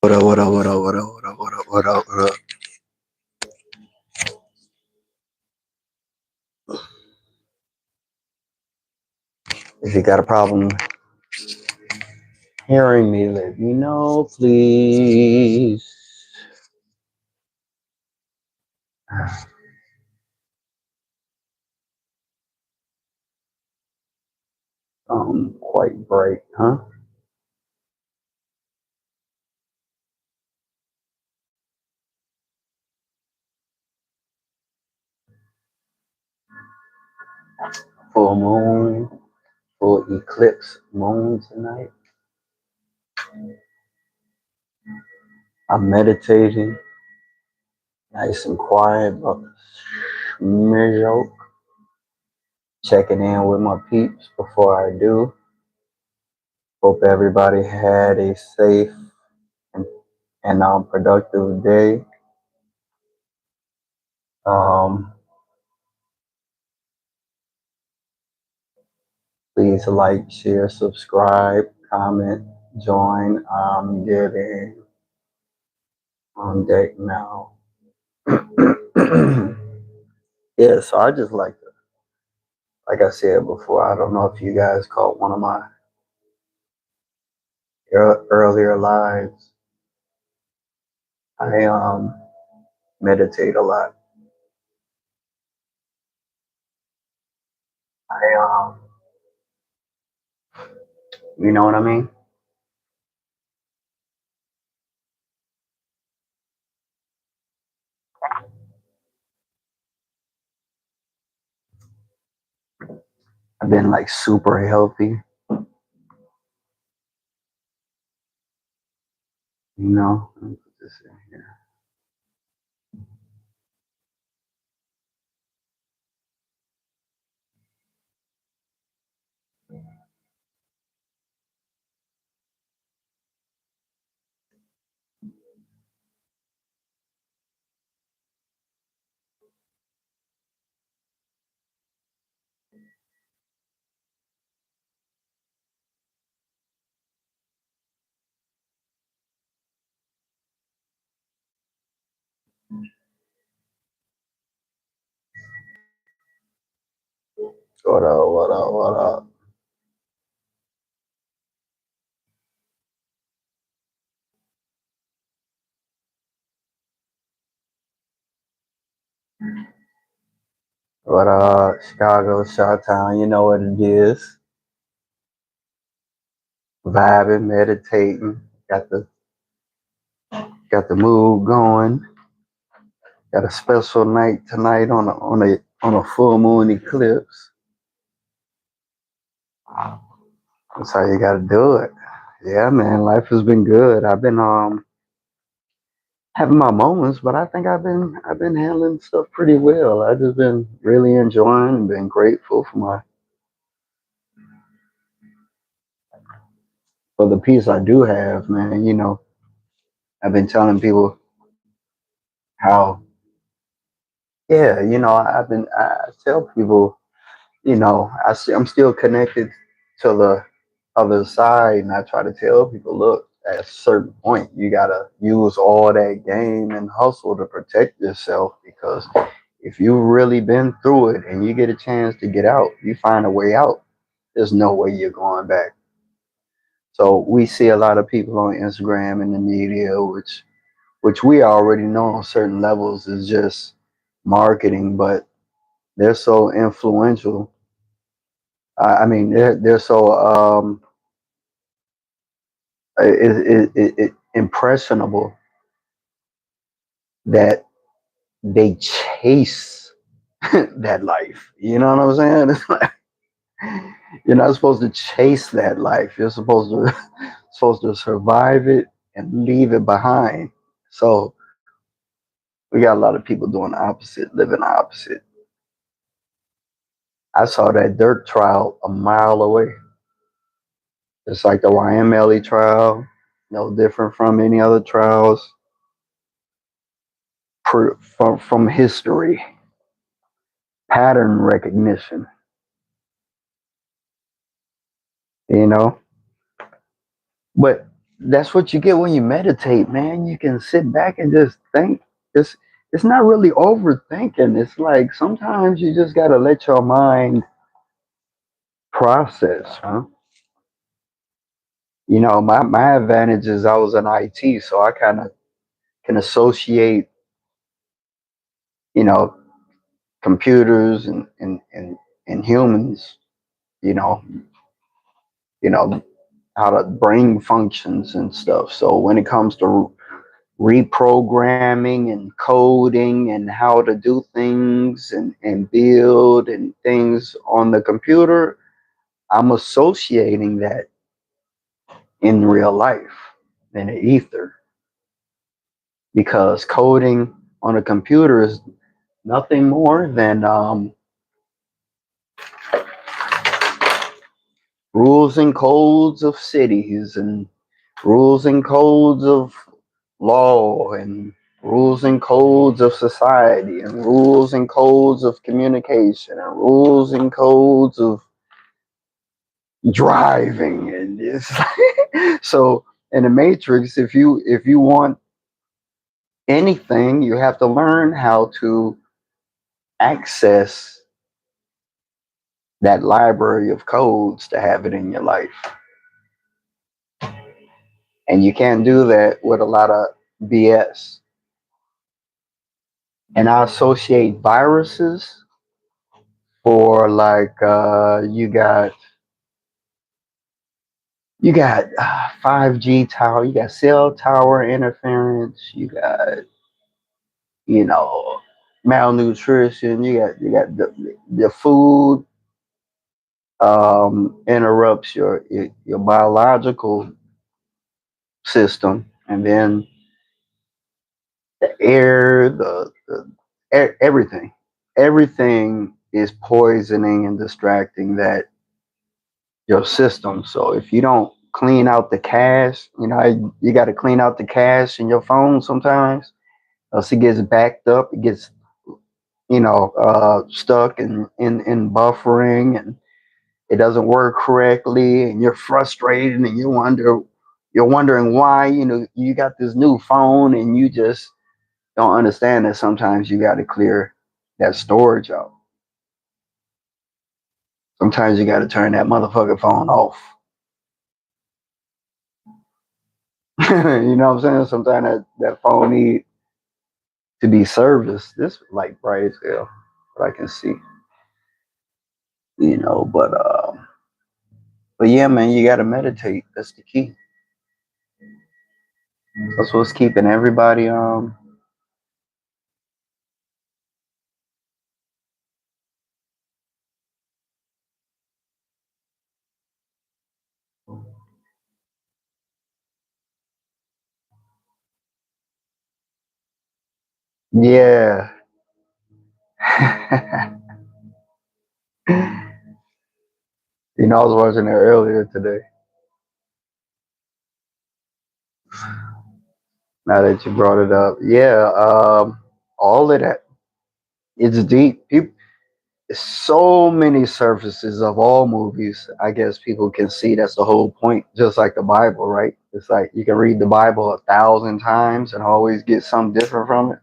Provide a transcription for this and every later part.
What up, what up, what up, what up, what up, what up, what up, what up? If you got a problem hearing me, let me know, please. Quite bright, huh? Full moon, full eclipse moon tonight. I'm meditating, nice and quiet, but checking in with my peeps before I do. Hope everybody had a safe and, and productive day. Um, Please like, share, subscribe, comment, join. I'm getting on deck now. Yeah, so I just like I said before, I don't know if you guys caught one of my earlier lives. I meditate a lot. I you know what I mean? I've been like super healthy, you know. Let me put this in here. What up, what up, what up? What up, Chicago, Chi-Town, you know what it is. Vibing, meditating, got the mood going. Got a special night tonight on a full moon eclipse. That's how you gotta do it. Yeah, man, life has been good. I've been having my moments, but I think I've been handling stuff pretty well. I just been really enjoying and been grateful for the peace I do have, man. You know, I've been telling people how, yeah, you know, I tell people, you know, I'm still connected to the other side, and I try to tell people, look, at a certain point, you gotta use all that game and hustle to protect yourself, because if you've really been through it and you get a chance to get out, you find a way out. There's no way you're going back. So we see a lot of people on Instagram and the media, which we already know on certain levels is just marketing, but they're so influential. I mean, they're so impressionable that they chase that life. You know what I'm saying? It's like you're not supposed to chase that life. You're supposed to survive it and leave it behind. So we got a lot of people doing the opposite, living the opposite. I saw that dirt trial a mile away. It's like the YMLE trial, no different from any other trials from history. Pattern recognition, you know. But that's what you get when you meditate, man. You can sit back and just think. It's it's not really overthinking. It's like sometimes you just gotta let your mind process, huh? You know, my advantage is I was in IT, so I kind of can associate, you know, computers and humans, you know, you know how the brain functions and stuff. So when it comes to reprogramming and coding and how to do things and build and things on the computer, I'm associating that in real life in the ether because coding on a computer is nothing more than rules and codes of cities and rules and codes of law and rules and codes of society and rules and codes of communication and rules and codes of driving and it's so in the matrix if you want anything you have to learn how to access that library of codes to have it in your life, and you can't do that with a lot of BS. And I associate viruses for like you got 5G tower, you got cell tower interference, you got you know malnutrition, you got the food interrupts your biological system, and then the air, everything is poisoning and distracting that your system. So if you don't clean out the cache, you got to clean out the cache in your phone sometimes, else it gets backed up. It gets stuck in buffering, and it doesn't work correctly, and you're frustrated, and you're wondering why. You got this new phone, and you just don't understand that sometimes you got to clear that storage out. Sometimes you got to turn that motherfucking phone off. You know what I'm saying? Sometimes that phone need to be serviced. This like bright as hell, but I can see. You know, but yeah, man, you got to meditate. That's the key. That's what's keeping everybody. Yeah. I was watching it earlier today. Now that you brought it up, yeah, all of that. It's deep. People, so many surfaces of all movies. I guess people can see that's the whole point. Just like the Bible, right? It's like you can read the Bible 1,000 times and always get something different from it.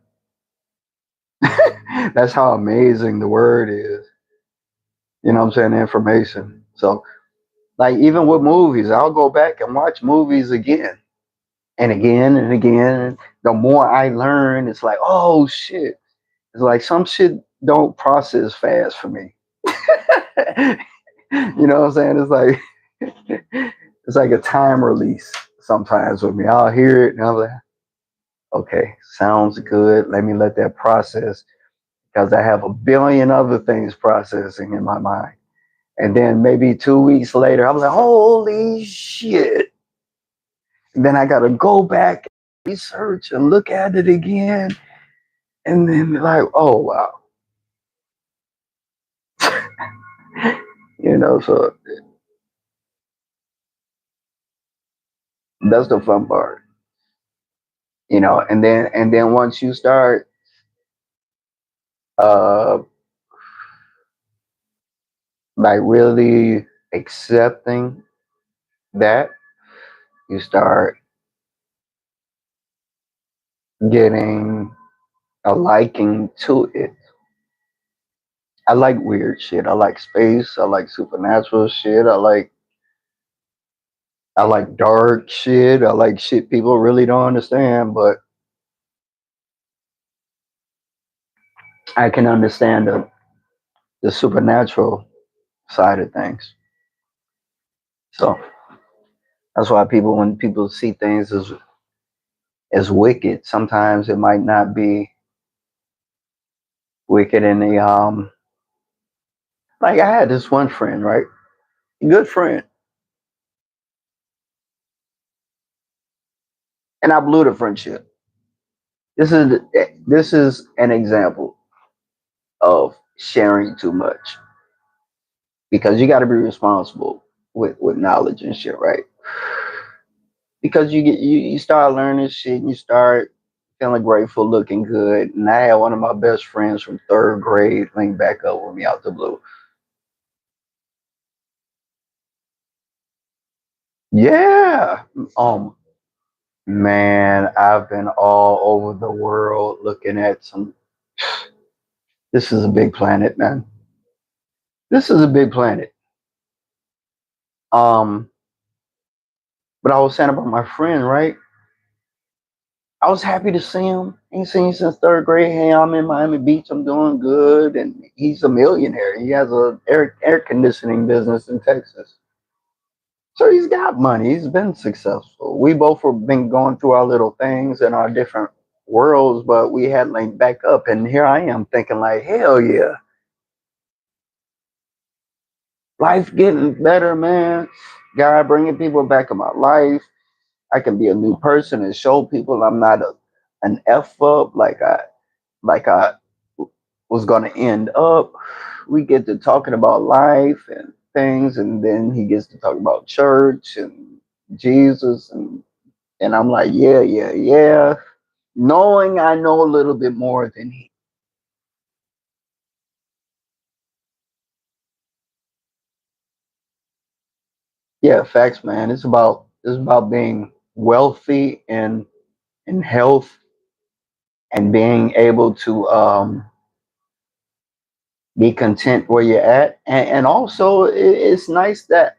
That's how amazing the Word is. You know what I'm saying? The information. So, like, even with movies, I'll go back and watch movies again and again and again. The more I learn, it's like, oh shit. It's like some shit don't process fast for me. You know what I'm saying? It's like it's like a time release sometimes with me. I'll hear it and I'm like, okay, sounds good. Let that process because I have a billion other things processing in my mind. And then maybe 2 weeks later, I'm like, holy shit. And then I got to go back, research, and look at it again. And then, like, oh, wow. So that's the fun part. And then once you start uh, like really accepting that, you start getting a liking to it. I like weird shit. I like space. I like supernatural shit. I like dark shit. I like shit people really don't understand, but I can understand the supernatural side of things. So that's why when people see things as wicked, sometimes it might not be wicked in the like I had this one friend, right? Good friend. And I blew the friendship. This is an example of sharing too much because you got to be responsible with knowledge and shit, right? Because you start learning shit and you start feeling grateful, looking good. And I had one of my best friends from third grade link back up with me out the blue. Yeah. Man, I've been all over the world looking at some. This is a big planet, man. This is a big planet. Um, but I was saying about my friend, right? I was happy to see him. Ain't seen him since third grade. Hey, I'm in Miami Beach. I'm doing good, and he's a millionaire. He has a air conditioning business in Texas, so he's got money. He's been successful. We both have been going through our little things in our different worlds, but we had linked back up, and here I am thinking like, hell yeah, life getting better, man. God bringing people back in my life. I can be a new person and show people I'm not an f up like I was going to end up. We get to talking about life and things, and then he gets to talk about church and Jesus, and I'm like, yeah, yeah, yeah. Knowing I know a little bit more than he. Yeah, facts, man. It's about being wealthy in health and being able to be content where you're at, and also it's nice that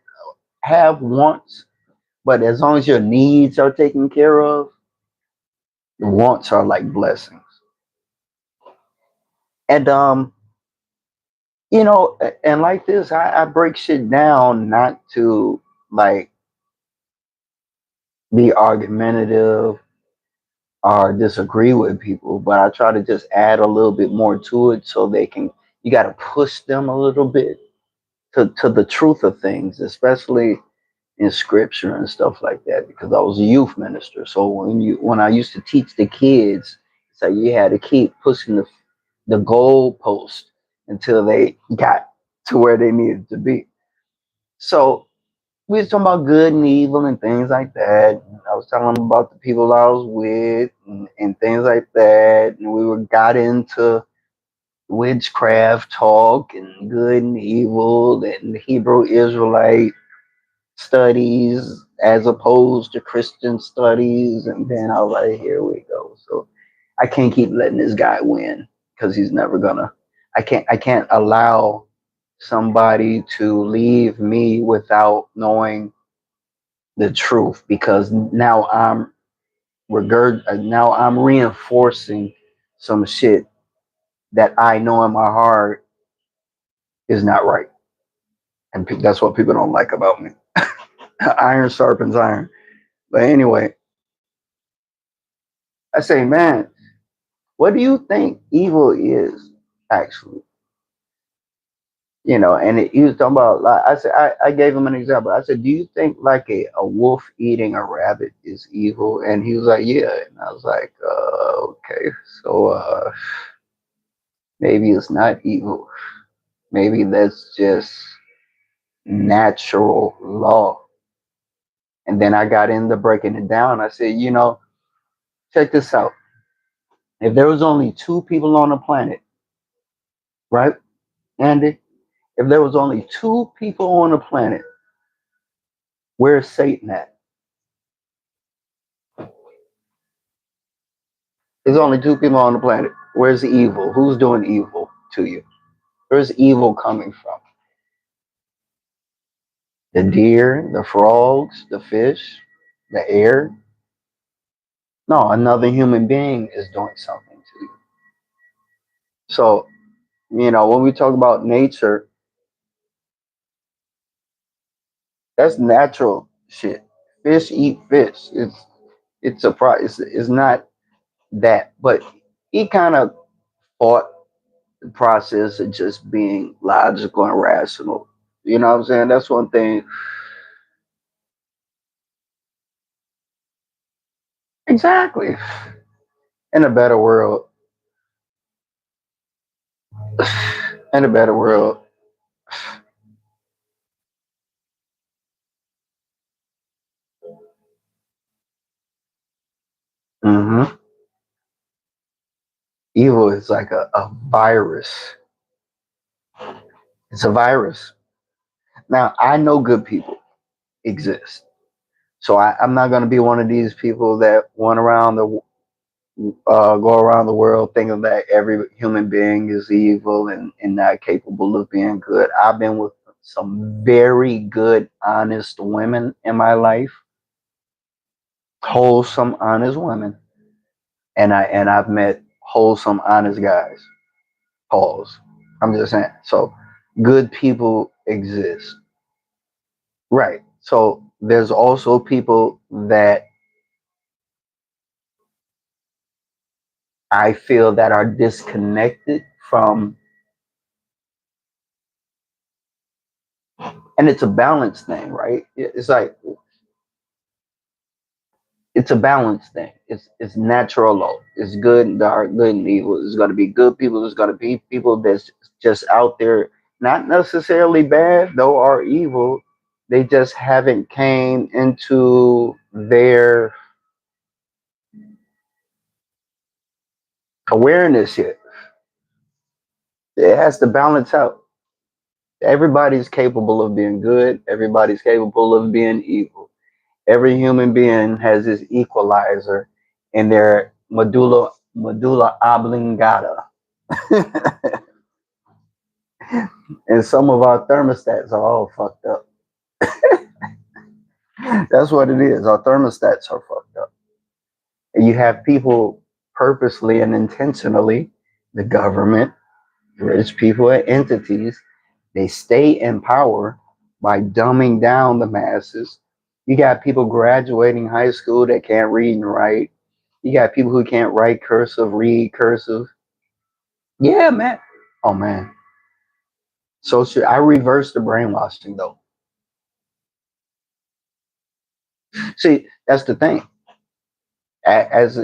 have wants, but as long as your needs are taken care of, the wants are like blessings. And and like this, I break shit down not to like be argumentative or disagree with people, but I try to just add a little bit more to it so they can. You got to push them a little bit to the truth of things, especially in scripture and stuff like that. Because I was a youth minister, so when I used to teach the kids, so you had to keep pushing the goalpost until they got to where they needed to be. So we was talking about good and evil and things like that. I was telling them about the people I was with and things like that. And we were got into witchcraft talk and good and evil and Hebrew Israelite studies as opposed to Christian studies. And then I was like, here we go. So I can't keep letting this guy win because he's never gonna. I can't allow somebody to leave me without knowing the truth because now I'm reinforcing some shit that I know in my heart is not right, and that's what people don't like about me. Iron sharpens iron. But anyway, I say, man, what do you think evil is actually? And he was talking about like I said, I gave him an example. I said, do you think like a wolf eating a rabbit is evil? And he was like, yeah. And I was like, okay, so maybe it's not evil. Maybe that's just natural law. And then I got into breaking it down. I said, check this out. If there was only two people on the planet, right, Andy? If there was only two people on the planet, where's Satan at? There's only two people on the planet. Where's the evil? Who's doing evil to you? Where's evil coming from? The deer, the frogs, the fish, the air? No, another human being is doing something to you. So, when we talk about nature, that's natural shit. Fish eat fish. It's a it's not that, but he kind of fought the process of just being logical and rational. You know what I'm saying? That's one thing. Exactly. In a better world, in a better world, hmm evil is like a virus. It's a virus. Now, I know good people exist. So I'm not going to be one of these people that went around the go around the world thinking that every human being is evil and not capable of being good. I've been with some very good, honest women in my life, wholesome, honest women, and I've met wholesome, honest guys. Pause. I'm just saying. So good people exist, right? So there's also people that I feel that are disconnected from, and it's a balance thing, right? It's like it's a balance thing. It's natural law. It's good and dark, good and evil. There's gonna be good people. There's gonna be people that's just out there, not necessarily bad, though are evil. They just haven't came into their awareness yet. It has to balance out. Everybody's capable of being good. Everybody's capable of being evil. Every human being has this equalizer in their medulla oblongata. And some of our thermostats are all fucked up. That's what it is. Our thermostats are fucked up. And you have people purposely and intentionally, the government, rich people and entities, they stay in power by dumbing down the masses. You got people graduating high school that can't read and write. You got people who can't write cursive, read cursive. Yeah, man. Oh man. So should I reverse the brainwashing though? See, that's the thing. That's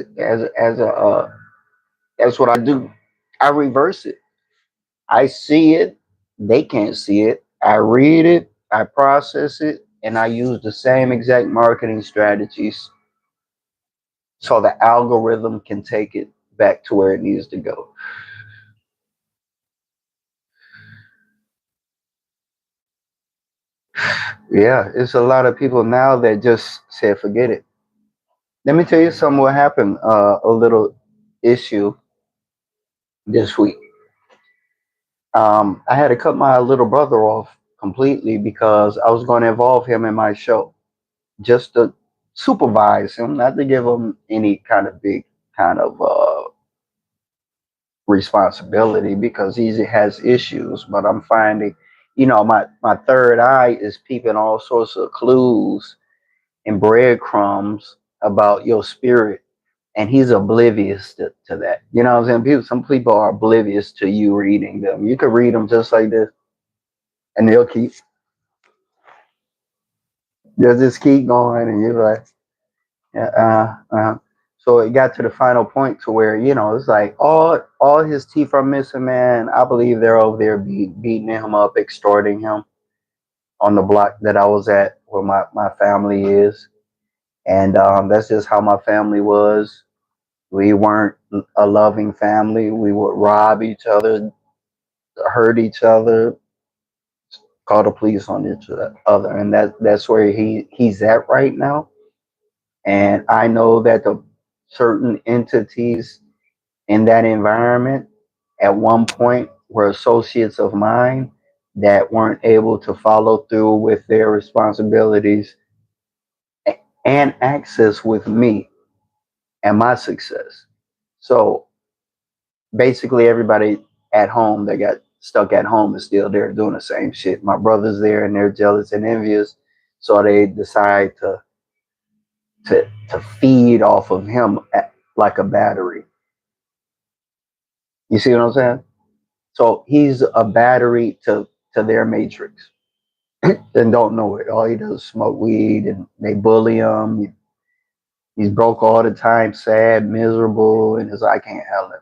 what I do. I reverse it. I see it. They can't see it. I read it. I process it, and I use the same exact marketing strategies so the algorithm can take it back to where it needs to go. Yeah, it's a lot of people now that just said forget it. Let me tell you something. What happened? A little issue this week. I had to cut my little brother off completely because I was going to involve him in my show, just to supervise him, not to give him any kind of big kind of responsibility because he has issues. But I'm finding, my third eye is peeping all sorts of clues and breadcrumbs about your spirit. And he's oblivious to that. You know what I'm saying? Some people are oblivious to you reading them. You could read them just like this, and they'll just keep going, and you're like, yeah, so it got to the final point to where it's like all his teeth are missing, man. I believe they're over there beating him up, extorting him on the block that I was at, where my family is, and that's just how my family was. We weren't a loving family. We would rob each other, hurt each other, call the police on each other, and that's where he's at right now. And I know that the certain entities in that environment at one point were associates of mine that weren't able to follow through with their responsibilities and access with me and my success. So basically, everybody at home that got stuck at home is still there doing the same shit. My brother's there and they're jealous and envious. So they decide to feed off of him like a battery. You see what I'm saying? So he's a battery to their matrix and don't know it. All he does is smoke weed and they bully him. He's broke all the time, sad, miserable, and it's like, I can't handle it.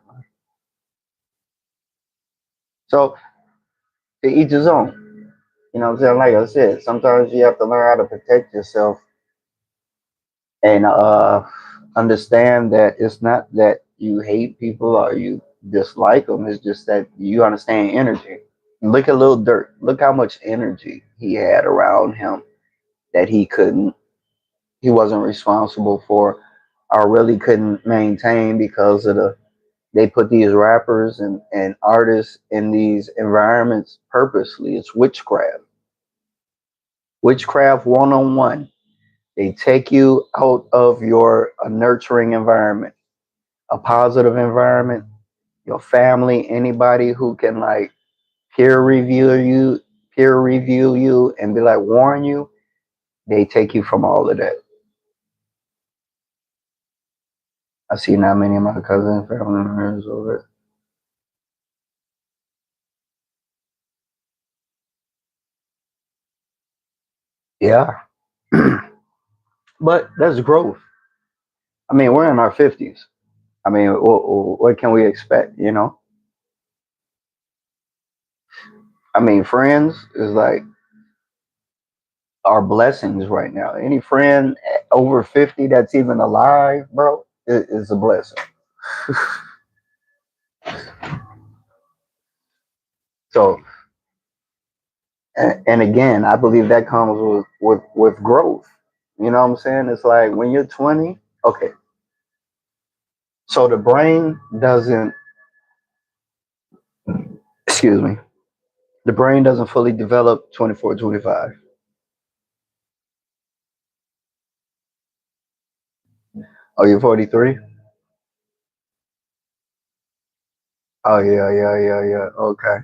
So to each his own. You know what I'm saying? Like I said, sometimes you have to learn how to protect yourself and understand that it's not that you hate people or you dislike them. It's just that you understand energy. Look at Lil Durk. Look how much energy he had around him that he wasn't responsible for or really couldn't maintain because of they put these rappers and artists in these environments purposely. It's witchcraft. Witchcraft 101. They take you out of your nurturing environment, a positive environment, your family, anybody who can like peer review you, and be like warn you, they take you from all of that. I see not many of my cousins, family members over it. Yeah. But that's growth. I mean, we're in our 50s. I mean, what can we expect, you know? I mean, friends is like our blessings right now. Any friend over 50 that's even alive, bro, is a blessing. So, and again, I believe that comes with growth. You know what I'm saying? It's like when you're 20, okay, so the brain doesn't, excuse me, the brain doesn't fully develop 24, 25. Oh, you're 43? Oh, yeah, yeah, yeah, yeah. Okay.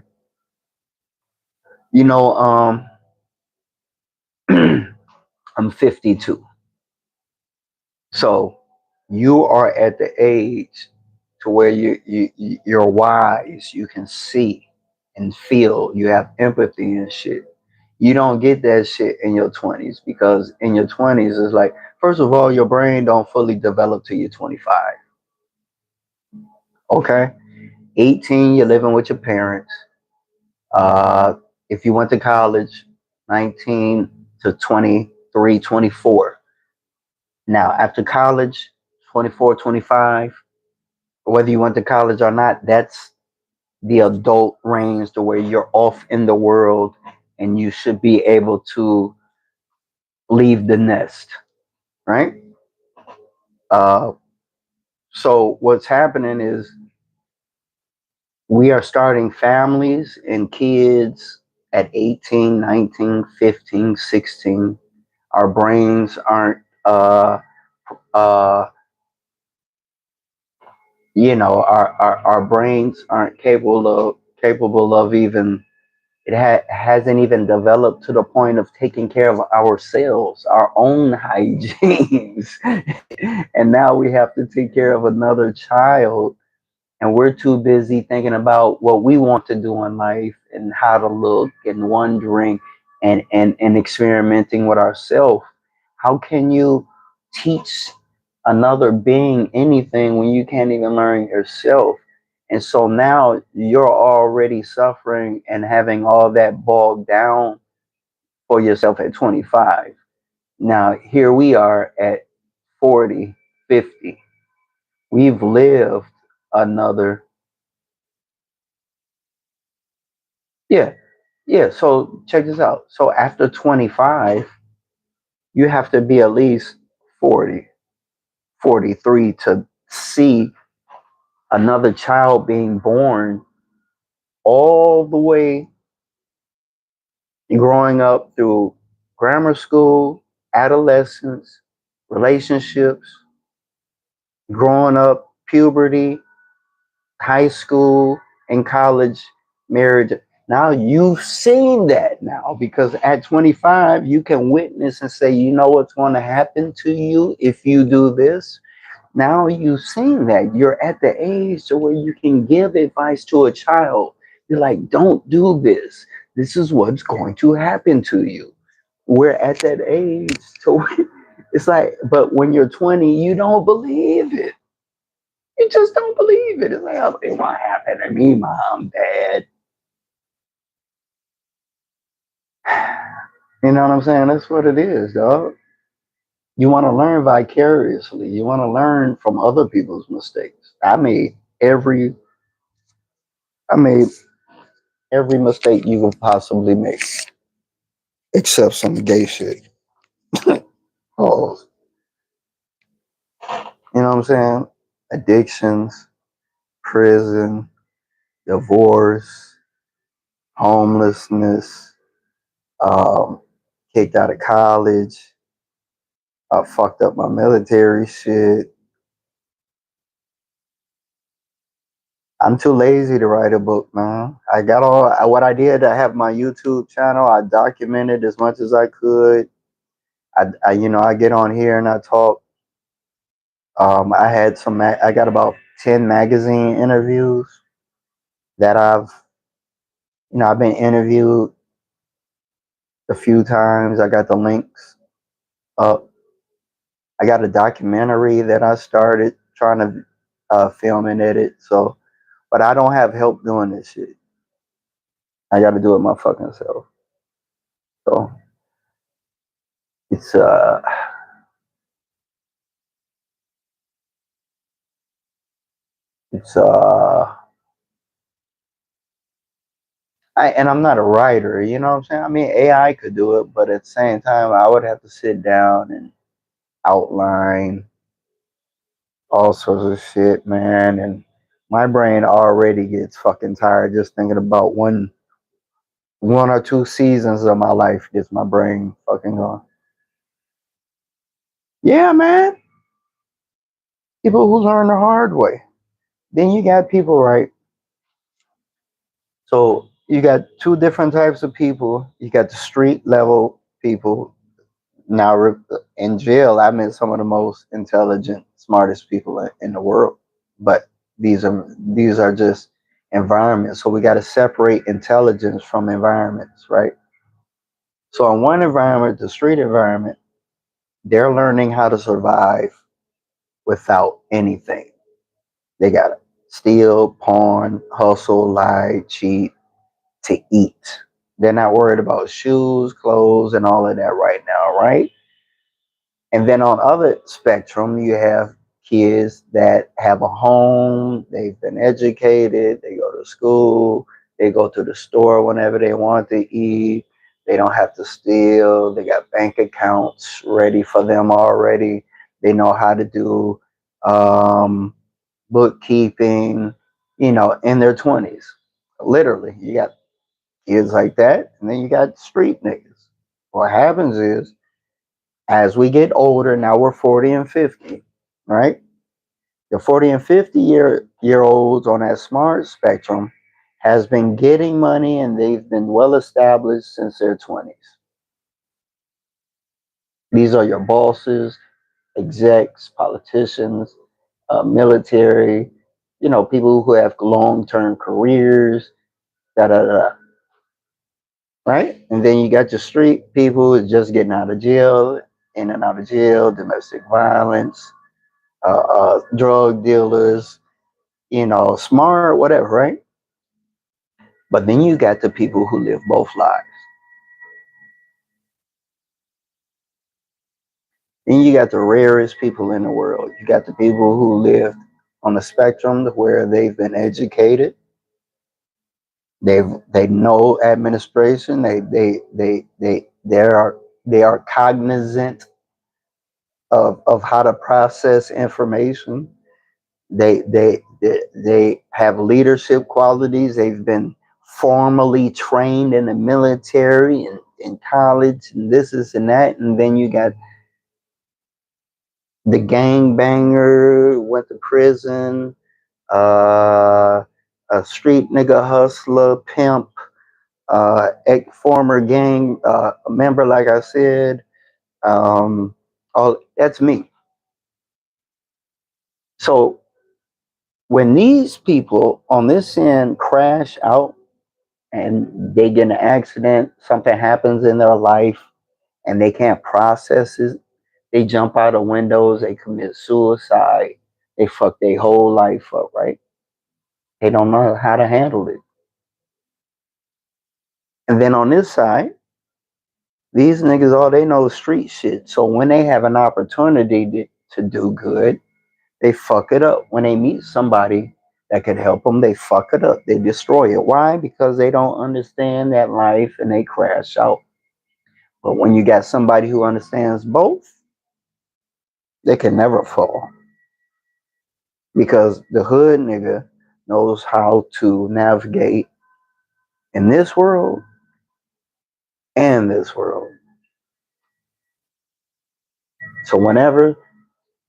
You know, I'm 52. So you are at the age to where you're wise, you can see and feel, you have empathy and shit. You don't get that shit in your 20s because in your 20s it's like first of all your brain don't fully develop till you're 25. Okay? 18 you're living with your parents. Uh if you went to college 19 to 23, 24. Now after college 24, 25, whether you went to college or not, that's the adult range to where you're off in the world and you should be able to leave the nest, right? Uh, so what's happening is we are starting families and kids at 18, 19, 15, 16. Our brains aren't, uh, our brains aren't capable of even hasn't even developed to the point of taking care of ourselves, our own hygienes. And now we have to take care of another child. And we're too busy thinking about what we want to do in life and how to look and wondering and experimenting with ourselves. How can you teach another being anything when you can't even learn yourself? And so now you're already suffering and having all that bogged down for yourself at 25. Now, here we are at 40, 50. We've lived another, yeah, yeah. So check this out. So after 25, you have to be at least 40, 43 to see another child being born all the way growing up through grammar school, adolescence, relationships, growing up, puberty, high school, and college, marriage. Now you've seen that now because at 25, you can witness and say, you know what's going to happen to you if you do this. Now you've seen that. You're at the age to where you can give advice to a child. You're like, don't do this. This is what's going to happen to you. We're at that age. So it's like, but when you're 20, you don't believe it. You just don't believe it. It's like, oh, it won't happen to me, mom, dad. You know what I'm saying? That's what it is, dog. You want to learn vicariously. You want to learn from other people's mistakes. Every I made every mistake you could possibly make, except some gay shit. Oh, you know what I'm saying? Addictions, prison, divorce, homelessness, um, kicked out of college. I fucked up my military shit. I'm too lazy to write a book, man. I got what I did. I have my YouTube channel. I documented as much as I could. I get on here and I talk. I had I got about 10 magazine interviews that I've been interviewed a few times. I got the links up. I got a documentary that I started trying to film and edit. So, but I don't have help doing this shit. I got to do it my fucking self. So it's it's and I'm not a writer, you know what I'm saying? I mean, AI could do it, but at the same time, I would have to sit down and outline all sorts of shit, man. And my brain already gets fucking tired just thinking about one or two seasons of my life gets my brain fucking going. Yeah, man. People who learn the hard way. Then you got people, right? So you got two different types of people. You got the street level people. Now in jail, I met some of the most intelligent, smartest people in the world. But these are just environments. So we got to separate intelligence from environments, right? So in one environment, the street environment, they're learning how to survive without anything. They got to steal, pawn, hustle, lie, cheat to eat. They're not worried about shoes, clothes, and all of that right now, right? And then on other spectrum, you have kids that have a home, they've been educated, they go to school, they go to the store whenever they want to eat, they don't have to steal, they got bank accounts ready for them already, they know how to do um, bookkeeping, in their 20s. Literally, you got kids like that, and then you got street niggas. What happens is, as we get older, now we're 40 and 50, right? The 40 and 50 year olds on that smart spectrum has been getting money and they've been well established since their 20s. These are your bosses, execs, politicians, military, people who have long term careers, da da da, right? And then you got your street people just getting out of jail, in and out of jail, domestic violence, drug dealers, smart, whatever, right? But then you got the people who live both lives. Then you got the rarest people in the world. You got the people who live on the spectrum where they've been educated. They know administration. They are cognizant of how to process information. They have leadership qualities. They've been formally trained in the military and in college and this and that. And then you got the gang banger, went to prison, a street nigga hustler, pimp, former gang member, like I said. All that's me. So when these people on this end crash out and they get in an accident, something happens in their life and they can't process it, they jump out of windows, they commit suicide, they fuck their whole life up, right? They don't know how to handle it. And then on this side, these niggas, all they know is street shit. So when they have an opportunity to do good, they fuck it up. When they meet somebody that could help them, they fuck it up. They destroy it. Why? Because they don't understand that life and they crash out. But when you got somebody who understands both, they can never fall. Because the hood nigga knows how to navigate in this world and this world. So whenever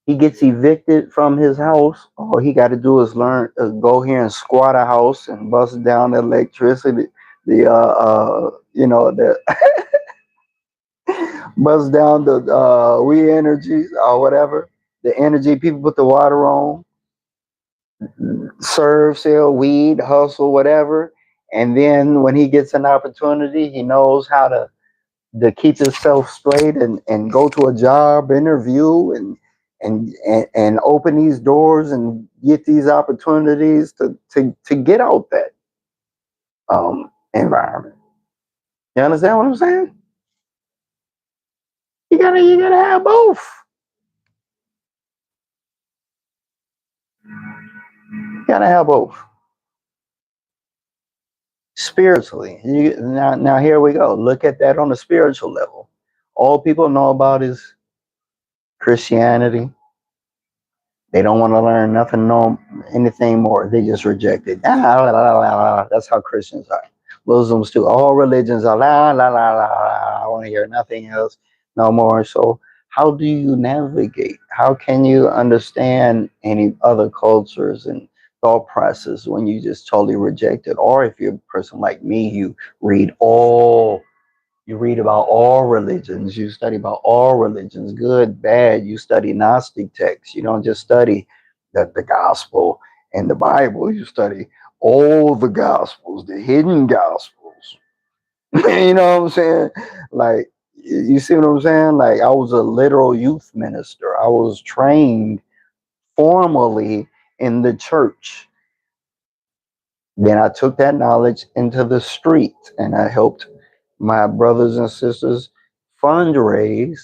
he gets evicted from his house, all he got to do is learn, go here and squat a house and bust down the electricity, the bust down the we energies or whatever, the energy people put the water on, serve, sell weed, hustle, whatever. And then when he gets an opportunity, he knows how to keep himself straight and go to a job interview and open these doors and get these opportunities to get out that environment. You understand what I'm saying? You gotta have both. You gotta have both. Spiritually. Now here we go. Look at that on the spiritual level. All people know about is Christianity. They don't want to learn nothing, no anything more. They just reject it. That's how Christians are. Muslims too. All religions are la la la la. I want to hear nothing else, no more. So how do you navigate? How can you understand any other cultures and thought process when you just totally reject it? Or if you're a person like me, you read about all religions. You study about all religions, good, bad. You study Gnostic texts. You don't just study the gospel and the Bible. You study all the gospels, the hidden gospels. You know what I'm saying? Like, you see what I'm saying? Like, I was a literal youth minister. I was trained formally in the church. Then I took that knowledge into the street and I helped my brothers and sisters fundraise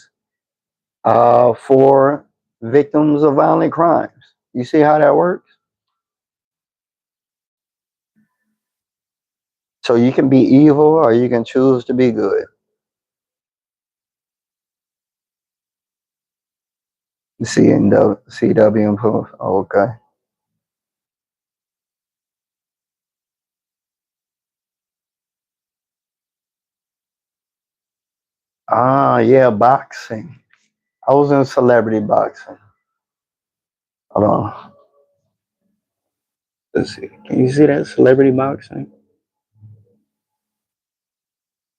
for victims of violent crimes. You see how that works? So you can be evil or you can choose to be good. CW and Puff. Okay. Ah, yeah, boxing. I was in celebrity boxing. Hold on. Let's see. Can you see that celebrity boxing?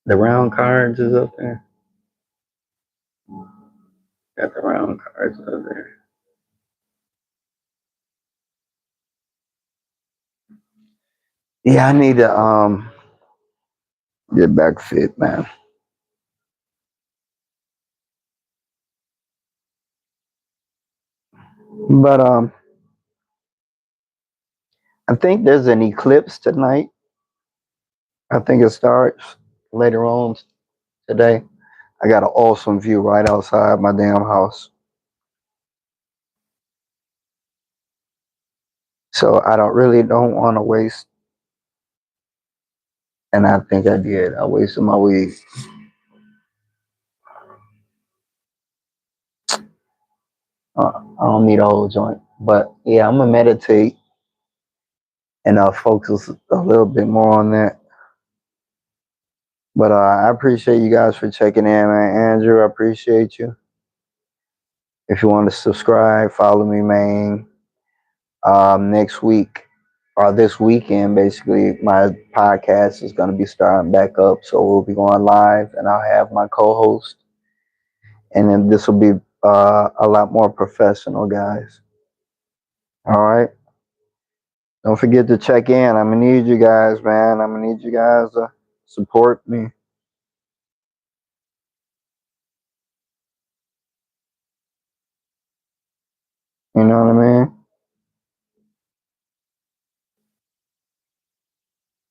The round cards is up there. Got the round cards up there. Yeah, I need to get back fit, man. But I think there's an eclipse tonight. I think it starts later on today. I got an awesome view right outside my damn house. So I don't want to waste, and I think I did. I wasted my weed. I don't need a whole joint. But yeah, I'm gonna meditate and focus a little bit more on that. But I appreciate you guys for checking in, man. Andrew, I appreciate you. If you want to subscribe, follow me, man. Next week or this weekend, basically, my podcast is going to be starting back up. So we'll be going live, and I'll have my co-host, and then this will be a lot more professional, guys. All right. Don't forget to check in. I'm gonna need you guys, man. I'm gonna need you guys to support me. You know what I mean?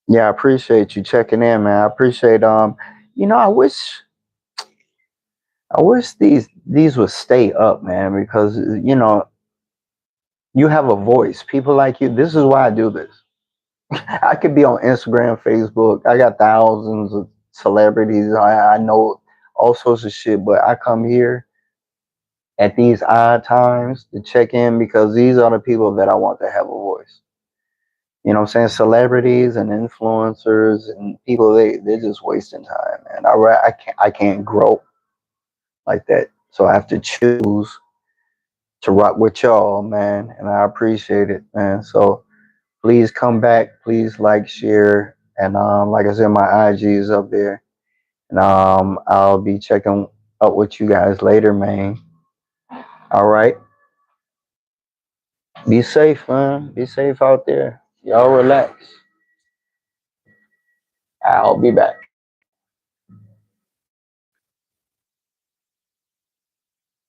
Yeah, I appreciate you checking in, man. I appreciate you know, I wish these would stay up, man, because you know, you have a voice. People like you. This is why I do this. I could be on Instagram, Facebook. I got thousands of celebrities. I know all sorts of shit, but I come here at these odd times to check in because these are the people that I want to have a voice. You know what I'm saying? Celebrities and influencers and people they're just wasting time, man. I can't grow like that. So I have to choose to rock with y'all, man, and I appreciate it, man. So please come back, please like, share, and like I said, my IG is up there, and I'll be checking up with you guys later, man. All right, be safe, man. Be safe out there. Y'all relax. I'll be back.